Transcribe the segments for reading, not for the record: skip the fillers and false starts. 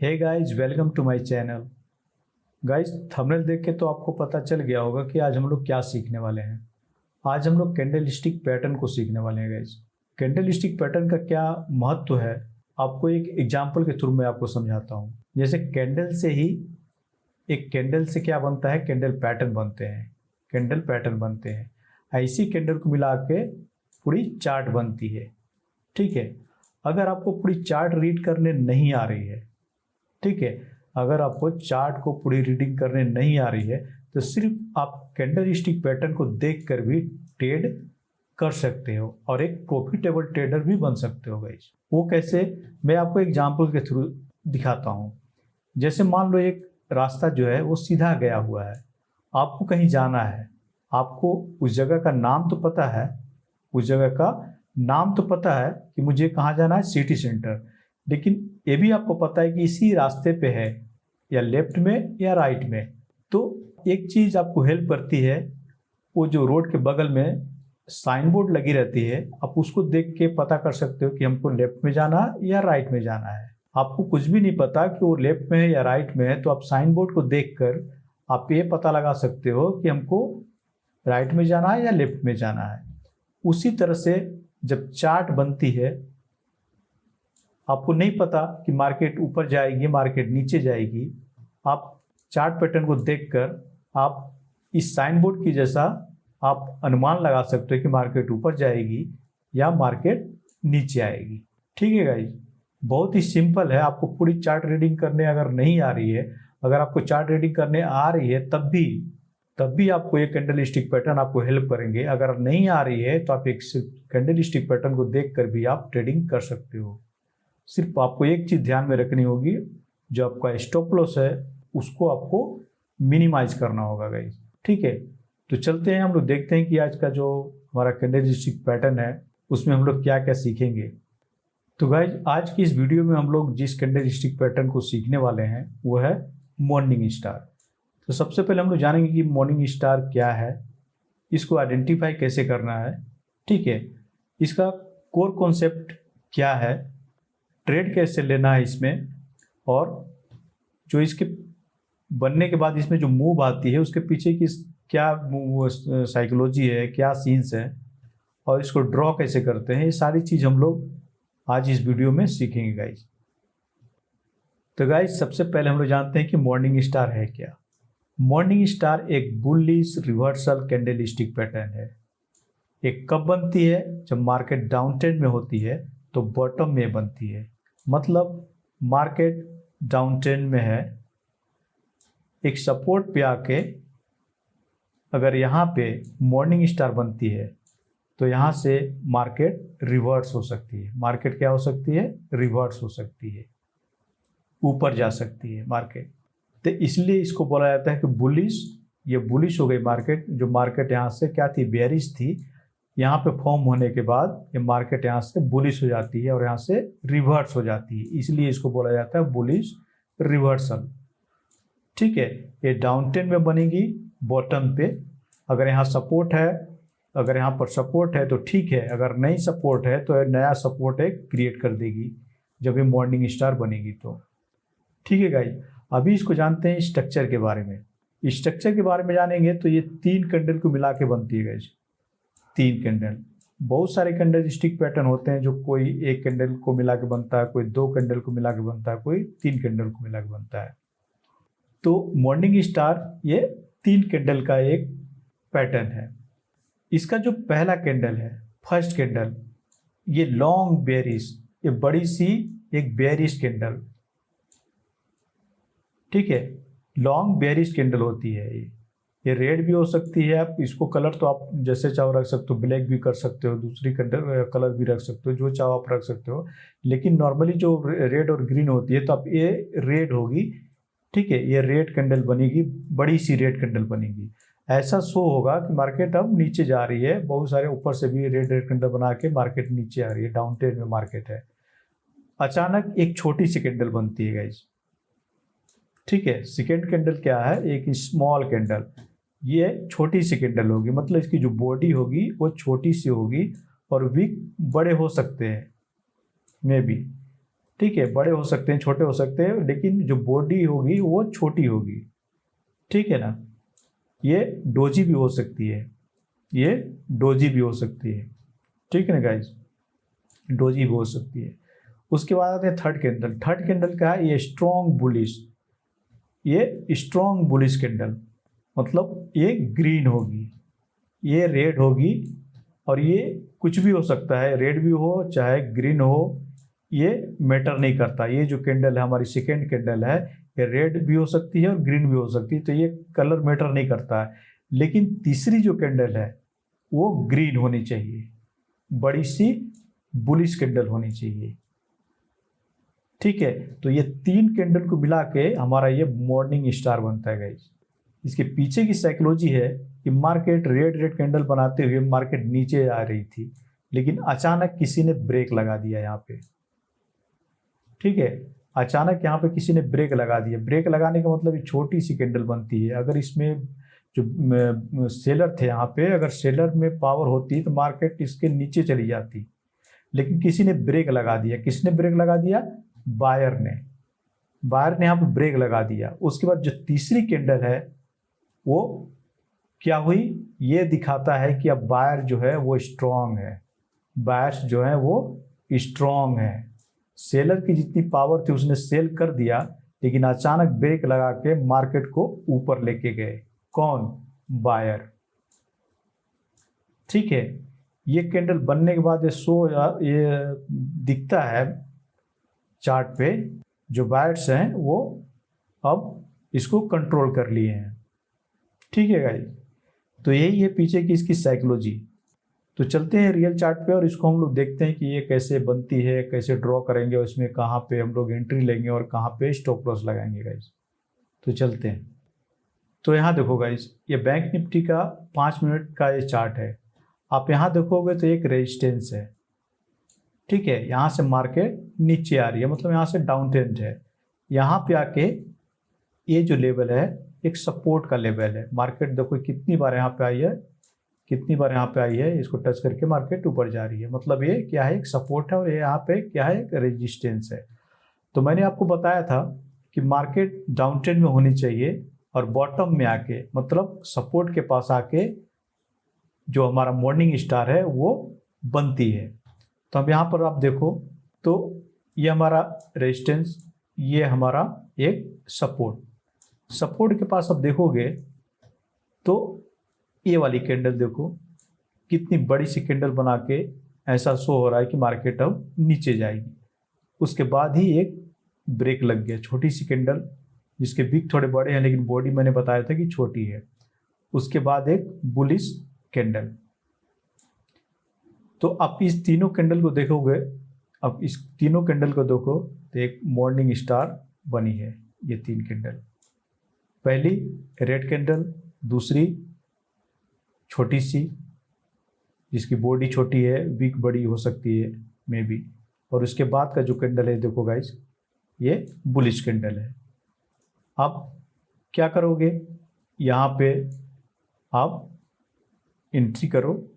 Hey guys, welcome to my channel. Guys, thumbnail देख के तो आपको पता चल गया होगा कि आज हम लोग क्या सीखने वाले हैं। आज हम लोग कैंडल स्टिक पैटर्न को सीखने वाले हैं। गाइज, कैंडल स्टिक पैटर्न का क्या महत्व है, आपको एक एग्जांपल के थ्रू मैं आपको समझाता हूँ। जैसे कैंडल से ही एक कैंडल से क्या बनता है, कैंडल पैटर्न बनते हैं। कैंडल पैटर्न बनते हैं, ऐसी कैंडल को मिला के पूरी चार्ट बनती है। ठीक है, अगर आपको पूरी चार्ट रीड करने नहीं आ रही है, ठीक है, अगर आपको चार्ट को पूरी रीडिंग करने नहीं आ रही है तो सिर्फ आप कैंडल स्टिक पैटर्न को देखकर भी ट्रेड कर सकते हो और एक प्रॉफिटेबल ट्रेडर भी बन सकते हो। गाइस, वो कैसे, मैं आपको एग्जांपल के थ्रू दिखाता हूँ। जैसे मान लो एक रास्ता जो है वो सीधा गया हुआ है, आपको कहीं जाना है, आपको उस जगह का नाम तो पता है, उस जगह का नाम तो पता है कि मुझे कहाँ जाना है, सिटी सेंटर। लेकिन ये भी आपको पता है कि इसी रास्ते पे है, या लेफ्ट में या राइट में। तो एक चीज़ आपको हेल्प करती है, वो जो रोड के बगल में साइन बोर्ड लगी रहती है, आप उसको देख के पता कर सकते हो कि हमको लेफ्ट में जाना है या राइट में जाना है। आपको कुछ भी नहीं पता कि वो लेफ्ट में है या राइट में है, तो आप साइन बोर्ड को देख कर आप ये पता लगा सकते हो कि हमको राइट में जाना है या लेफ्ट में जाना है। उसी तरह से जब चार्ट बनती है, आपको नहीं पता कि मार्केट ऊपर जाएगी मार्केट नीचे जाएगी, आप चार्ट पैटर्न को देखकर आप इस साइन बोर्ड की जैसा आप अनुमान लगा सकते हो कि मार्केट ऊपर जाएगी या मार्केट नीचे आएगी। ठीक है गाइस, बहुत ही सिंपल है। आपको पूरी चार्ट रीडिंग करने अगर नहीं आ रही है, अगर आपको चार्ट रीडिंग करने आ रही है तब भी आपको ये कैंडल स्टिक पैटर्न आपको हेल्प करेंगे। अगर नहीं आ रही है तो आप एक कैंडल स्टिक पैटर्न को देखकर भी आप ट्रेडिंग कर सकते हो। सिर्फ आपको एक चीज़ ध्यान में रखनी होगी, जो आपका स्टॉप लॉस है उसको आपको मिनिमाइज करना होगा गाइस। ठीक है, तो चलते हैं, हम लोग देखते हैं कि आज का जो हमारा कैंडल स्टिक पैटर्न है उसमें हम लोग क्या क्या सीखेंगे। तो गाइस, आज की इस वीडियो में हम लोग जिस कैंडल स्टिक पैटर्न को सीखने वाले हैं वो है मॉर्निंग स्टार। तो सबसे पहले हम लोग जानेंगे कि मॉर्निंग स्टार क्या है, इसको आइडेंटिफाई कैसे करना है। ठीक है, इसका कोर कॉन्सेप्ट क्या है, ट्रेड कैसे लेना है इसमें, और जो इसके बनने के बाद इसमें जो मूव आती है उसके पीछे की क्या साइकोलॉजी है, क्या सीन्स है, और इसको ड्रॉ कैसे करते हैं, ये सारी चीज़ हम लोग आज इस वीडियो में सीखेंगे गाइस। तो गाइस, सबसे पहले हम लोग जानते हैं कि मॉर्निंग स्टार है क्या। मॉर्निंग स्टार एक bullish reversal candle stick pattern है। एक कब बनती है, जब मार्केट डाउन ट्रेंड में होती है तो बॉटम में बनती है। मतलब मार्केट डाउन ट्रेंड में है, एक सपोर्ट पे आके अगर यहाँ पे मॉर्निंग स्टार बनती है तो यहाँ से मार्केट रिवर्स हो सकती है। मार्केट क्या हो सकती है, रिवर्स हो सकती है, ऊपर जा सकती है मार्केट। तो इसलिए इसको बोला जाता है कि बुलिश, ये बुलिश हो गई मार्केट। जो मार्केट यहाँ से क्या थी, बेयरिश थी, यहाँ पे फॉर्म होने के बाद ये मार्केट यहाँ से बुलिश हो जाती है और यहाँ से रिवर्स हो जाती है, इसलिए इसको बोला जाता है बुलिश रिवर्सल। ठीक है, ये डाउन ट्रेंड में बनेगी बॉटम पे। अगर यहाँ सपोर्ट है, अगर यहाँ पर सपोर्ट है तो ठीक है, अगर नहीं सपोर्ट है तो नया सपोर्ट एक क्रिएट कर देगी जब ये मॉर्निंग स्टार बनेगी तो। ठीक है गाइस, अभी इसको जानते हैं स्ट्रक्चर के बारे में। स्ट्रक्चर के बारे में जानेंगे तो ये 3 कैंडल को मिला के बनती है गाइस। 3 कैंडल, बहुत सारे कैंडल स्टिक पैटर्न होते हैं जो कोई एक कैंडल को मिला के बनता है, कोई 2 कैंडल को मिला के बनता है, कोई 3 कैंडल को मिला के बनता है। तो मॉर्निंग स्टार ये 3 कैंडल का एक पैटर्न है। इसका जो पहला कैंडल है, फर्स्ट कैंडल, ये लॉन्ग बेयरिश, ये बड़ी सी एक बेयरिश कैंडल। ठीक है, लॉन्ग बेयरिश कैंडल होती है ये रेड भी हो सकती है। आप इसको कलर तो आप जैसे चाहो रख सकते हो, ब्लैक भी कर सकते हो, दूसरी कलर भी रख सकते हो, जो चाहो आप रख सकते हो। लेकिन नॉर्मली जो रेड और ग्रीन होती है तो आप ये रेड होगी। ठीक है, ये रेड कैंडल बनेगी, बड़ी सी रेड कैंडल बनेगी। ऐसा शो होगा कि मार्केट अब नीचे जा रही है, बहुत सारे ऊपर से भी रेड कैंडल बना के मार्केट नीचे आ रही है, डाउन ट्रेंड में मार्केट है। अचानक एक छोटी सी कैंडल बनती है गाइस। ठीक है, सेकेंड कैंडल क्या है, एक स्मॉल कैंडल, ये छोटी सी कैंडल होगी। मतलब इसकी जो बॉडी होगी वो छोटी सी होगी और विक बड़े हो सकते हैं मे बी। ठीक है, बड़े हो सकते हैं, छोटे हो सकते हैं, लेकिन जो बॉडी होगी वो छोटी होगी, ठीक है ना। ये डोजी भी हो सकती है, ये डोजी भी हो सकती है, ठीक है ना गाइज, डोजी भी हो सकती है। उसके बाद आते हैं थर्ड कैंडल। थर्ड कैंडल का है ये स्ट्रॉन्ग बुलिश, ये स्ट्रॉन्ग बुलिश कैंडल, मतलब ये ग्रीन होगी, ये रेड होगी, और ये कुछ भी हो सकता है, रेड भी हो चाहे ग्रीन हो, ये मैटर नहीं करता। ये जो कैंडल है हमारी सेकेंड कैंडल है, ये रेड भी हो सकती है और ग्रीन भी हो सकती है, तो ये कलर मैटर नहीं करता है। लेकिन तीसरी जो कैंडल है वो ग्रीन होनी चाहिए, बड़ी सी बुलिश कैंडल होनी चाहिए, ठीक है। तो ये तीन कैंडल को मिला के हमारा ये मॉर्निंग स्टार बनता है गाइस। इसके पीछे की साइकोलॉजी है कि मार्केट रेड रेड कैंडल बनाते हुए मार्केट नीचे आ रही थी, लेकिन अचानक किसी ने ब्रेक लगा दिया यहाँ पे, ठीक है। अचानक यहाँ पे किसी ने ब्रेक लगा दिया। ब्रेक लगाने का मतलब ये छोटी सी कैंडल बनती है। अगर इसमें जो सेलर थे यहाँ पे, अगर सेलर में पावर होती तो मार्केट इसके नीचे चली जाती, लेकिन किसी ने ब्रेक लगा दिया। किसने ब्रेक लगा दिया? बायर ने। बायर ने यहाँ पे ब्रेक लगा दिया। उसके बाद जो तीसरी कैंडल है वो क्या हुई, ये दिखाता है कि अब बायर जो है वो स्ट्रांग है, बायर्स जो है वो स्ट्रांग है। सेलर की जितनी पावर थी उसने सेल कर दिया, लेकिन अचानक ब्रेक लगा के मार्केट को ऊपर लेके गए। कौन? बायर, ठीक है। ये कैंडल बनने के बाद ये दिखता है चार्ट पे, जो बायर्स हैं वो अब इसको कंट्रोल कर लिए हैं, ठीक है गाइस। तो यही है पीछे की इसकी साइकोलॉजी। तो चलते हैं रियल चार्ट पे और इसको हम लोग देखते हैं कि ये कैसे बनती है, कैसे ड्रॉ करेंगे और इसमें कहाँ पे हम लोग एंट्री लेंगे और कहाँ पे स्टॉप लॉस लगाएंगे गाइस। तो चलते हैं। तो यहाँ देखो गाइस, ये बैंक निफ्टी का 5 मिनट का ये चार्ट है। आप यहाँ देखोगे तो एक रेजिस्टेंस है, ठीक है। यहाँ से मार्केट नीचे आ रही है, मतलब यहाँ से डाउन ट्रेंड है। यहाँ पे आके ये जो लेवल है एक सपोर्ट का लेवल है। मार्केट देखो कितनी बार यहाँ पे आई है, कितनी बार यहाँ पे आई है, इसको टच करके मार्केट ऊपर जा रही है। मतलब ये क्या है, एक सपोर्ट है, और ये यहाँ पे क्या है, एक रेजिस्टेंस है। तो मैंने आपको बताया था कि मार्केट डाउन ट्रेंड में होनी चाहिए और बॉटम में आके, मतलब सपोर्ट के पास आके जो हमारा मॉर्निंग स्टार है वो बनती है। तो अब यहाँ पर आप देखो तो ये हमारा रेजिस्टेंस, ये हमारा एक सपोर्ट के पास अब देखोगे तो ये वाली कैंडल देखो कितनी बड़ी सी कैंडल बना के ऐसा शो हो रहा है कि मार्केट अब नीचे जाएगी। उसके बाद ही एक ब्रेक लग गया, छोटी सी कैंडल जिसके बिग थोड़े बड़े हैं लेकिन बॉडी मैंने बताया था कि छोटी है। उसके बाद एक बुलिश कैंडल। तो आप इस तीनों कैंडल को देखोगे, अब इस तीनों कैंडल को देखो तो एक मॉर्निंग स्टार बनी है। ये तीन कैंडल, पहली रेड कैंडल, दूसरी छोटी सी जिसकी बॉडी छोटी है, वीक बड़ी हो सकती है मे बी, और उसके बाद का जो कैंडल है देखो गाइस, ये बुलिश कैंडल है। अब क्या करोगे, यहाँ पे आप एंट्री करो,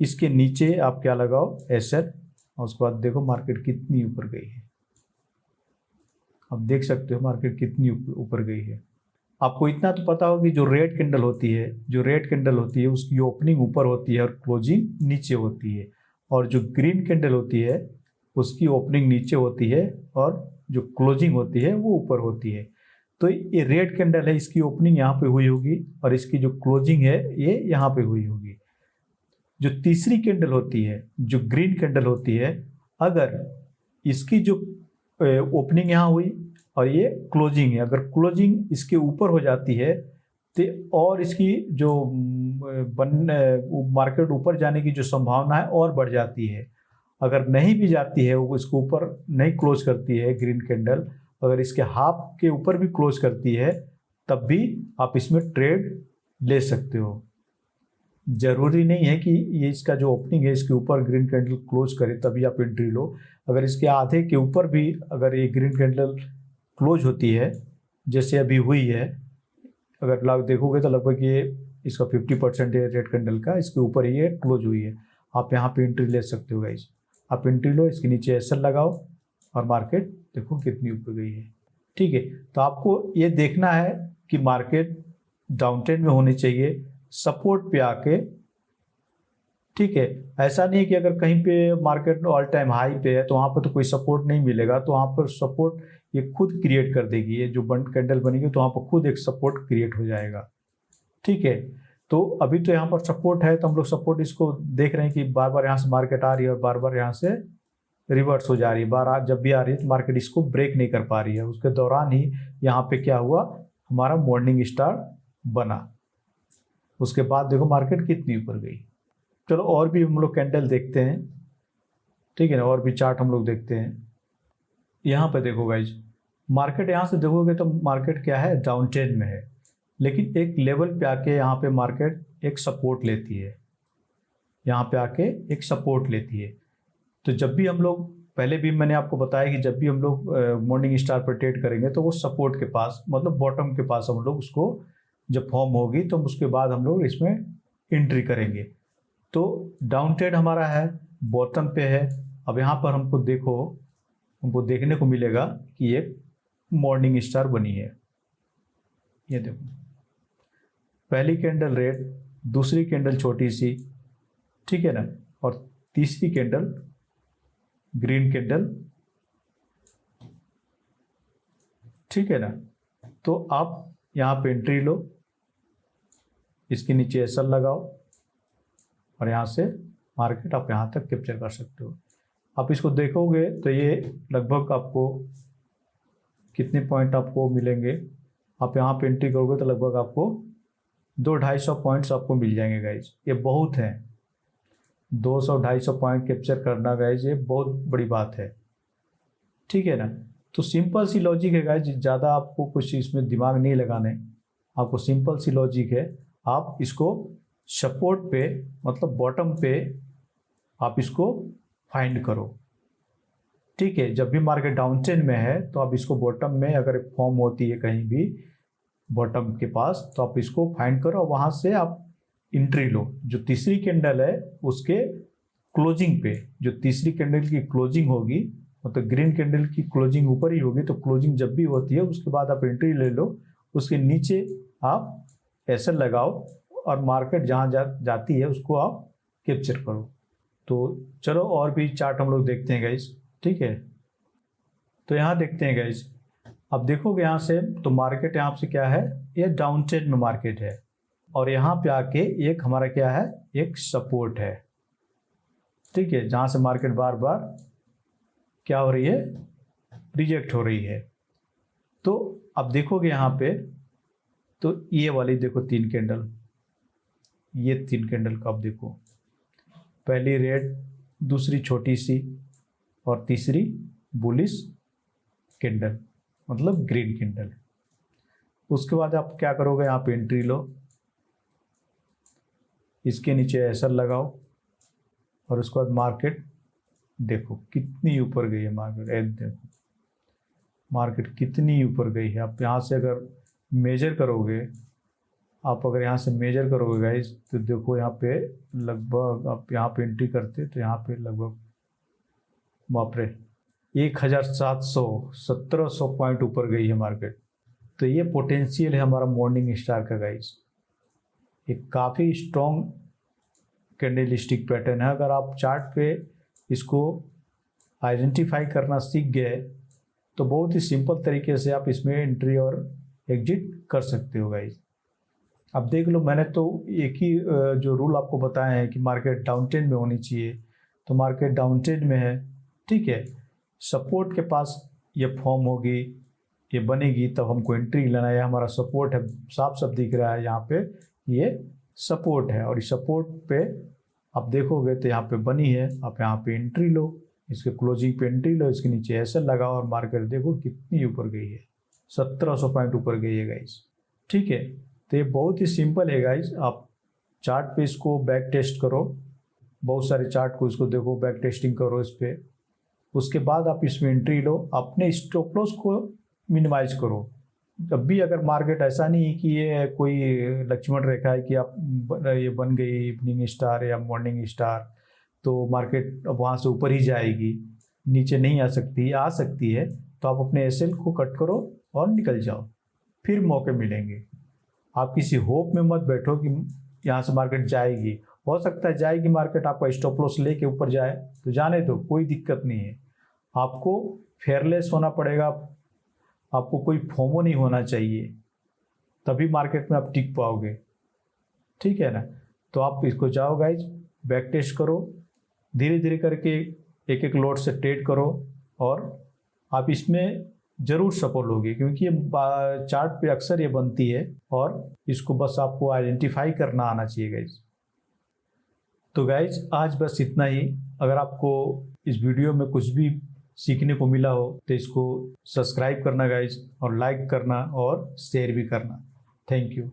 इसके नीचे आप क्या लगाओ, एसएल, और उसके बाद देखो मार्केट कितनी ऊपर गई है। अब देख सकते हो मार्केट कितनी ऊपर गई है। आपको इतना तो पता होगा कि जो रेड कैंडल होती है उसकी ओपनिंग ऊपर होती है और क्लोजिंग नीचे होती है, और जो ग्रीन कैंडल होती है उसकी ओपनिंग नीचे होती है और जो क्लोजिंग होती है वो ऊपर होती है। तो ये रेड कैंडल है, इसकी ओपनिंग यहाँ पे हुई होगी और इसकी जो क्लोजिंग है ये यहाँ पे हुई होगी। जो तीसरी कैंडल होती है, जो ग्रीन कैंडल होती है, अगर इसकी जो ओपनिंग यहाँ हुई और ये क्लोजिंग है, अगर क्लोजिंग इसके ऊपर हो जाती है तो और इसकी जो मार्केट ऊपर जाने की जो संभावना है और बढ़ जाती है। अगर नहीं भी जाती है, वो इसको ऊपर नहीं क्लोज करती है ग्रीन कैंडल, अगर इसके हाफ के ऊपर भी क्लोज करती है तब भी आप इसमें ट्रेड ले सकते हो। ज़रूरी नहीं है कि ये इसका जो ओपनिंग है इसके ऊपर ग्रीन कैंडल क्लोज करे तभी आप एंट्री लो। अगर इसके आधे के ऊपर भी अगर ये ग्रीन कैंडल क्लोज होती है जैसे अभी हुई है, अगर लाग देखोगे तो लगभग ये इसका 50% है रेड कैंडल का, इसके ऊपर ही ये क्लोज हुई है, आप यहाँ पे एंट्री ले सकते हो गाइस। आप एंट्री लो, इसके नीचे एसएल लगाओ और मार्केट देखो कितनी ऊपर गई है। ठीक है, तो आपको ये देखना है कि मार्केट डाउन ट्रेंड में होनी चाहिए, सपोर्ट पे आके। ठीक है, ऐसा नहीं कि अगर कहीं पे मार्केट ऑल टाइम हाई पे है तो वहाँ पर तो कोई सपोर्ट नहीं मिलेगा, तो वहाँ पर सपोर्ट ये खुद क्रिएट कर देगी, ये जो बंद कैंडल बनेगी तो वहाँ पर खुद एक सपोर्ट क्रिएट हो जाएगा। ठीक है, तो अभी तो यहाँ पर सपोर्ट है, तो हम लोग सपोर्ट इसको देख रहे हैं कि बार बार यहाँ से मार्केट आ रही है और बार बार यहाँ से रिवर्स हो जा रही है। बार जब भी आ रही है तो मार्केट इसको ब्रेक नहीं कर पा रही है। उसके दौरान ही यहाँ पे क्या हुआ, हमारा मॉर्निंग स्टार बना। उसके बाद देखो मार्केट कितनी ऊपर गई। चलो और भी हम लोग कैंडल देखते हैं। ठीक है ना, और भी चार्ट हम लोग देखते हैं। यहाँ पे देखो गाइज, मार्केट यहाँ से देखोगे तो मार्केट क्या है, डाउन ट्रेंड में है, लेकिन एक लेवल पे आके यहाँ पे मार्केट एक सपोर्ट लेती है, यहाँ पे आके एक सपोर्ट लेती है। तो जब भी हम लोग, पहले भी मैंने आपको बताया कि जब भी हम लोग मॉर्निंग स्टार पर ट्रेड करेंगे तो वो सपोर्ट के पास, मतलब बॉटम के पास हम लोग उसको जब फॉर्म होगी तो उसके बाद हम लोग इसमें एंट्री करेंगे। तो डाउन ट्रेंड हमारा है, बॉटम पे है। अब यहाँ पर हमको देखने को मिलेगा कि एक मॉर्निंग स्टार बनी है। ये देखो, पहली कैंडल रेड, दूसरी कैंडल छोटी सी, ठीक है ना, और तीसरी कैंडल ग्रीन कैंडल। ठीक है ना, तो आप यहाँ पे एंट्री लो, इसके नीचे एसएल लगाओ और यहाँ से मार्केट आप यहाँ तक कैप्चर कर सकते हो। आप इसको देखोगे तो ये लगभग आपको कितने पॉइंट आपको मिलेंगे, आप यहाँ पे एंट्री करोगे तो लगभग आपको 200-250 पॉइंट्स आपको मिल जाएंगे गाइज। ये बहुत हैं, 200-250 पॉइंट कैप्चर करना गाइज, ये बहुत बड़ी बात है। ठीक है ना, तो सिंपल सी लॉजिक है गाइज, ज़्यादा आपको कुछ इसमें दिमाग नहीं लगाने, आपको सिंपल सी लॉजिक है। आप इसको सपोर्ट पे, मतलब बॉटम पे आप इसको फाइंड करो। ठीक है, जब भी मार्केट डाउन ट्रेंड में है तो आप इसको बॉटम में अगर फॉर्म होती है कहीं भी बॉटम के पास, तो आप इसको फाइंड करो और वहाँ से आप एंट्री लो। जो तीसरी कैंडल है उसके क्लोजिंग पे, जो तीसरी कैंडल की क्लोजिंग होगी, मतलब ग्रीन कैंडल की क्लोजिंग ऊपर ही होगी, तो क्लोजिंग जब भी होती है उसके बाद आप एंट्री ले लो, उसके नीचे आप एसएल लगाओ और मार्केट जहाँ जाती है उसको आप कैप्चर करो। तो चलो और भी चार्ट हम लोग देखते हैं गाइस। ठीक है, तो यहाँ देखते हैं गाइस, अब देखोगे यहाँ से तो मार्केट यहाँ से क्या है, ये डाउन ट्रेंड में मार्केट है और यहाँ पे आके एक हमारा क्या है, एक सपोर्ट है। ठीक है, जहाँ से मार्केट बार बार क्या हो रही है, रिजेक्ट हो रही है। तो अब देखोगे यहाँ पे तो ये वाली देखो तीन कैंडल, ये तीन कैंडल का अब देखो, पहली रेड, दूसरी छोटी सी और तीसरी बुलिश कैंडल, मतलब ग्रीन कैंडल। उसके बाद आप क्या करोगे, यहाँ पे एंट्री लो, इसके नीचे एसएल लगाओ और उसके बाद मार्केट देखो कितनी ऊपर गई है मार्केट। देखो मार्केट कितनी ऊपर गई है। आप यहाँ से अगर मेजर करोगे, आप अगर यहाँ से मेजर करोगे गाइस, तो देखो यहाँ पे लगभग आप यहाँ पे एंट्री करते तो यहाँ पे लगभग बाप रे 1700-1700 पॉइंट ऊपर गई है मार्केट। तो ये पोटेंशियल है हमारा मॉर्निंग स्टार का गाइस। एक काफ़ी स्ट्रॉन्ग कैंडलस्टिक पैटर्न है। अगर आप चार्ट पे इसको आइडेंटिफाई करना सीख गए तो बहुत ही सिंपल तरीके से आप इसमें एंट्री और एग्जिट कर सकते हो गाइस। अब देख लो, मैंने तो एक ही जो रूल आपको बताया है कि मार्केट डाउन ट्रेंड में होनी चाहिए, तो मार्केट डाउन ट्रेंड में है। ठीक है, सपोर्ट के पास ये फॉर्म होगी, ये बनेगी, तब हमको एंट्री लेना है। हमारा सपोर्ट है, साफ साफ दिख रहा है यहाँ पे, ये सपोर्ट है और इस सपोर्ट पे आप देखोगे तो यहाँ पे बनी है, आप यहाँ पे एंट्री लो, इसके क्लोजिंग पे एंट्री लो, इसके नीचे एसएल लगाओ और मार्केट देखो कितनी ऊपर गई है, 1700 पॉइंट ऊपर गई है गाइस। ठीक है, तो ये बहुत ही सिंपल है गाइस। आप चार्ट पे इसको बैक टेस्ट करो, बहुत सारे चार्ट को इसको देखो, बैक टेस्टिंग करो इस पर। उसके बाद आप इसमें एंट्री लो, अपने स्टॉप लॉस को मिनिमाइज करो। जब भी अगर मार्केट ऐसा नहीं है कि ये कोई लक्ष्मण रेखा है कि आप ये बन गई इवनिंग स्टार या मॉर्निंग स्टार, तो मार्केट अब वहाँ से ऊपर ही जाएगी, नीचे नहीं आ सकती है। तो आप अपने एसएल को कट करो और निकल जाओ, फिर मौके मिलेंगे। आप किसी होप में मत बैठो कि यहाँ से मार्केट जाएगी। हो सकता है जाएगी मार्केट, आपका स्टॉप लॉस लेके ऊपर जाए तो जाने दो, कोई दिक्कत नहीं है। आपको फेयरलेस होना पड़ेगा, आपको कोई फोमो नहीं होना चाहिए, तभी मार्केट में आप टिक पाओगे, ठीक है ना। तो आप इसको जाओ गाइज, बैक टेस्ट करो, धीरे धीरे करके एक एक लॉट से ट्रेड करो, और आप इसमें ज़रूर सफल होगे, क्योंकि ये चार्ट पे अक्सर ये बनती है, और इसको बस आपको आइडेंटिफाई करना आना चाहिए गाइज। तो गाइज आज बस इतना ही। अगर आपको इस वीडियो में कुछ भी सीखने को मिला हो तो इसको सब्सक्राइब करना गाइज, और लाइक करना और शेयर भी करना। Thank you.